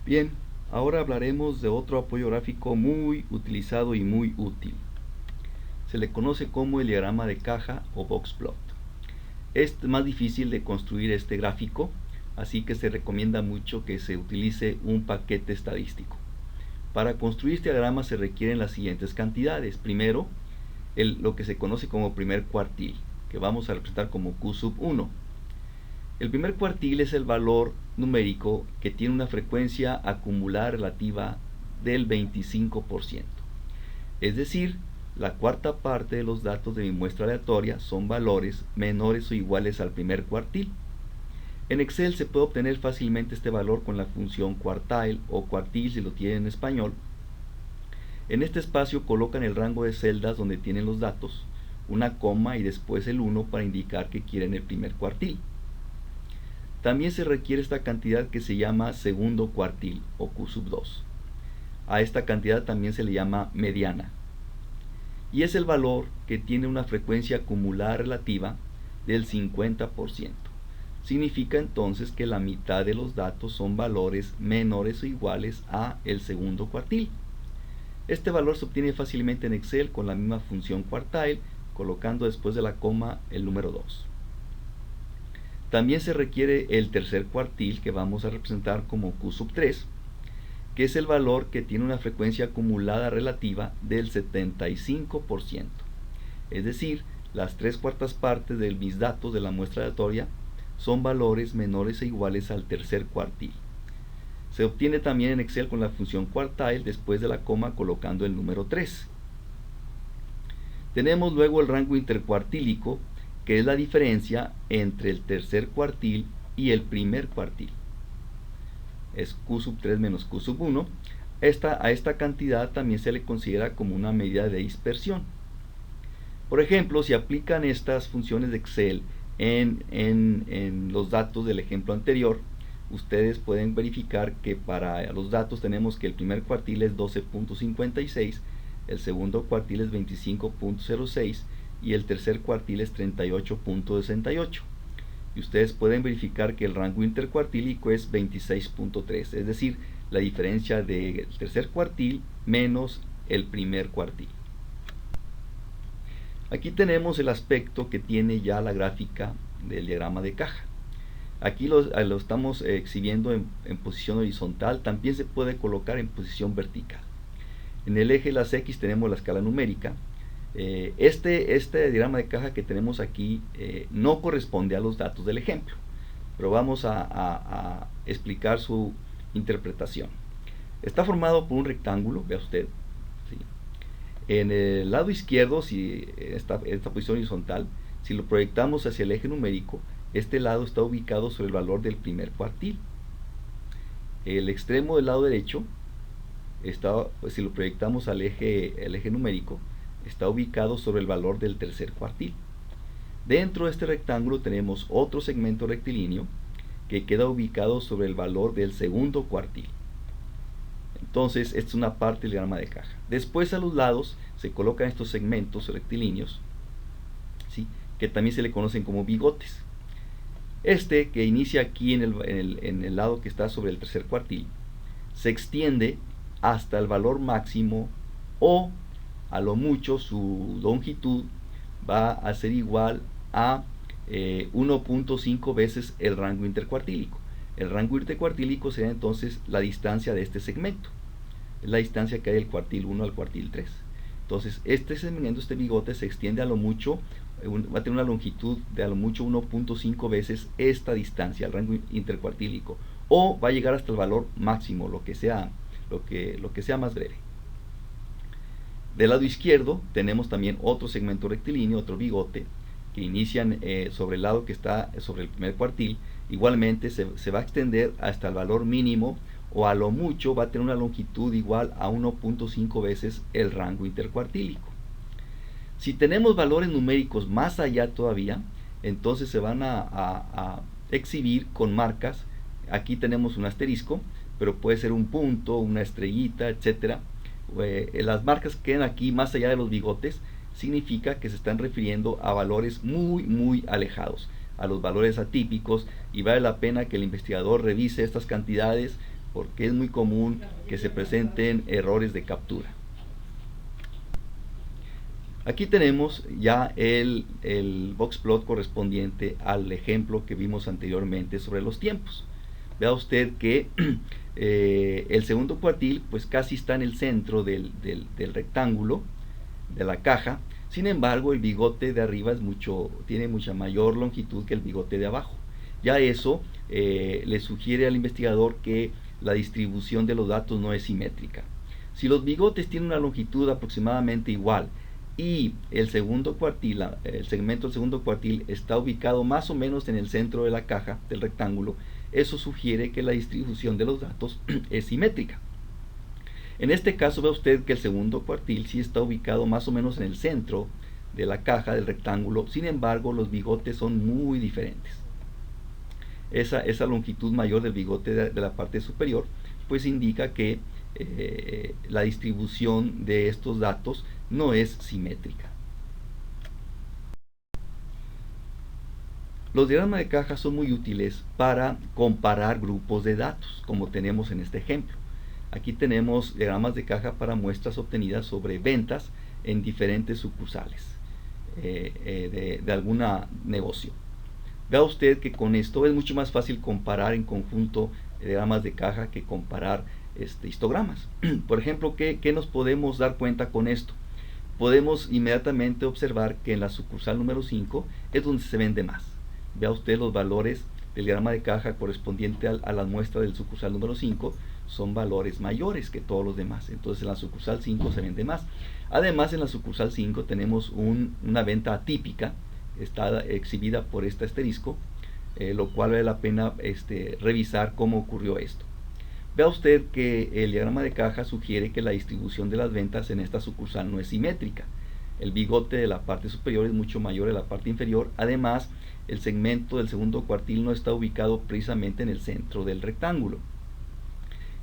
Bien, ahora hablaremos de otro apoyo gráfico muy utilizado y muy útil. Se le conoce como el diagrama de caja o box plot. Es más difícil de construir este gráfico, así que se recomienda mucho que se utilice un paquete estadístico. Para construir este diagrama se requieren las siguientes cantidades. Primero, lo que se conoce como primer cuartil, que vamos a representar como Q sub 1. El primer cuartil es el valor numérico que tiene una frecuencia acumulada relativa del 25%. Es decir, la cuarta parte de los datos de mi muestra aleatoria son valores menores o iguales al primer cuartil. En Excel se puede obtener fácilmente este valor con la función quartile o cuartil si lo tienen en español. En este espacio colocan el rango de celdas donde tienen los datos, una coma y después el 1 para indicar que quieren el primer cuartil. También se requiere esta cantidad que se llama segundo cuartil o Q sub 2. A esta cantidad también se le llama mediana. Y es el valor que tiene una frecuencia acumulada relativa del 50%. Significa entonces que la mitad de los datos son valores menores o iguales a el segundo cuartil. Este valor se obtiene fácilmente en Excel con la misma función quartile, colocando después de la coma el número 2. También se requiere el tercer cuartil, que vamos a representar como Q sub 3, que es el valor que tiene una frecuencia acumulada relativa del 75%. Es decir, las 3/4 partes de mis datos de la muestra aleatoria son valores menores e iguales al tercer cuartil. Se obtiene también en Excel con la función quartile después de la coma colocando el número 3. Tenemos luego el rango intercuartílico, que es la diferencia entre el tercer cuartil y el primer cuartil. Es Q sub 3 menos Q sub 1. A esta cantidad también se le considera como una medida de dispersión. Por ejemplo, si aplican estas funciones de Excel en los datos del ejemplo anterior, ustedes pueden verificar que para los datos tenemos que el primer cuartil es 12.56, el segundo cuartil es 25.06 y el tercer cuartil es 38.68. Y ustedes pueden verificar que el rango intercuartílico es 26.3, es decir, la diferencia del tercer cuartil menos el primer cuartil. Aquí tenemos el aspecto que tiene ya la gráfica del diagrama de caja. Aquí lo estamos exhibiendo en posición horizontal, también se puede colocar en posición vertical. En el eje de las X tenemos la escala numérica. Este diagrama de caja que tenemos aquí no corresponde a los datos del ejemplo, pero vamos a explicar su interpretación. Está formado por un rectángulo, vea usted, ¿sí? En el lado izquierdo, si esta posición horizontal, si lo proyectamos hacia el eje numérico, este lado está ubicado sobre el valor del primer cuartil. El extremo del lado derecho, si lo proyectamos al eje numérico, está ubicado sobre el valor del tercer cuartil. Dentro de este rectángulo tenemos otro segmento rectilíneo que queda ubicado sobre el valor del segundo cuartil. Entonces, esta es una parte del diagrama de caja. Después, a los lados se colocan estos segmentos rectilíneos, ¿sí?, que también se le conocen como bigotes. Este, que inicia aquí en el lado que está sobre el tercer cuartil, se extiende hasta el valor máximo, o a lo mucho su longitud va a ser igual a 1.5 veces el rango intercuartílico. El rango intercuartílico sería entonces la distancia de este segmento, es la distancia que hay del cuartil 1 al cuartil 3. Entonces este segmento, este bigote, se extiende a lo mucho, va a tener una longitud de a lo mucho 1.5 veces esta distancia, el rango intercuartílico, o va a llegar hasta el valor máximo, lo que sea más breve. Del lado izquierdo tenemos también otro segmento rectilíneo, otro bigote, que inician sobre el lado que está sobre el primer cuartil. Igualmente se va a extender hasta el valor mínimo, o a lo mucho va a tener una longitud igual a 1.5 veces el rango intercuartílico. Si tenemos valores numéricos más allá todavía, entonces se van a exhibir con marcas. Aquí tenemos un asterisco, pero puede ser un punto, una estrellita, etcétera. Las marcas que quedan aquí más allá de los bigotes significa que se están refiriendo a valores muy alejados, a los valores atípicos, y vale la pena que el investigador revise estas cantidades porque es muy común que se presenten errores de captura. Aquí tenemos ya el boxplot correspondiente al ejemplo que vimos anteriormente sobre los tiempos. Vea usted que el segundo cuartil pues casi está en el centro del rectángulo de la caja. Sin embargo, el bigote de arriba tiene mucha mayor longitud que el bigote de abajo. Ya eso le sugiere al investigador que la distribución de los datos no es simétrica. Si los bigotes tienen una longitud aproximadamente igual y el segmento del segundo cuartil está ubicado más o menos en el centro de la caja del rectángulo, eso sugiere que la distribución de los datos es simétrica. En este caso ve usted que el segundo cuartil sí está ubicado más o menos en el centro de la caja del rectángulo, sin embargo los bigotes son muy diferentes. Esa longitud mayor del bigote de la parte superior pues indica que la distribución de estos datos no es simétrica. Los diagramas de caja son muy útiles para comparar grupos de datos, como tenemos en este ejemplo. Aquí tenemos diagramas de caja para muestras obtenidas sobre ventas en diferentes sucursales de algún negocio. Vea usted que con esto es mucho más fácil comparar en conjunto diagramas de caja que comparar histogramas. Por ejemplo, ¿qué nos podemos dar cuenta con esto? Podemos inmediatamente observar que en la sucursal número 5 es donde se vende más. Vea usted los valores del diagrama de caja correspondiente a la muestra del sucursal número 5 son valores mayores que todos los demás. Entonces en la sucursal 5 se vende más. Además, en la sucursal 5 tenemos una venta atípica, está exhibida por este asterisco, lo cual vale la pena revisar cómo ocurrió esto. Vea usted que el diagrama de caja sugiere que la distribución de las ventas en esta sucursal no es simétrica. El bigote de la parte superior es mucho mayor de la parte inferior. Además, el segmento del segundo cuartil no está ubicado precisamente en el centro del rectángulo.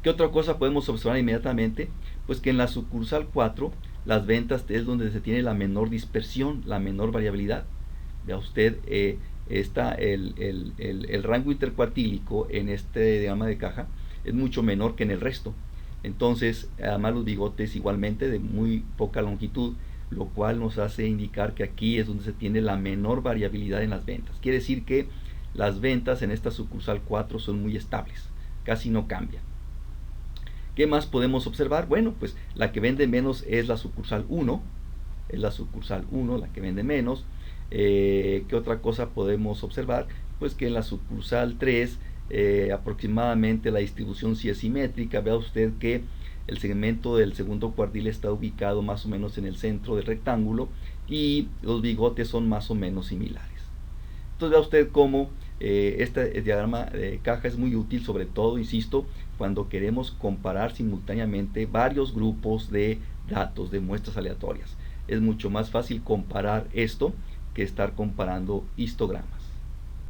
¿Qué otra cosa podemos observar inmediatamente? Pues que en la sucursal 4 las ventas es donde se tiene la menor dispersión, la menor variabilidad. Vea usted, el rango intercuartílico en este diagrama de caja es mucho menor que en el resto. Entonces, además los bigotes igualmente de muy poca longitud, lo cual nos hace indicar que aquí es donde se tiene la menor variabilidad en las ventas. Quiere decir que las ventas en esta sucursal 4 son muy estables, casi no cambian. ¿Qué más podemos observar? Bueno, pues la que vende menos es la sucursal 1, la que vende menos. ¿Qué otra cosa podemos observar? Pues que en la sucursal 3 aproximadamente la distribución sí es simétrica. Vea usted que el segmento del segundo cuartil está ubicado más o menos en el centro del rectángulo y los bigotes son más o menos similares. Entonces vea usted cómo este diagrama de caja es muy útil, sobre todo, insisto, cuando queremos comparar simultáneamente varios grupos de datos, de muestras aleatorias. Es mucho más fácil comparar esto que estar comparando histogramas.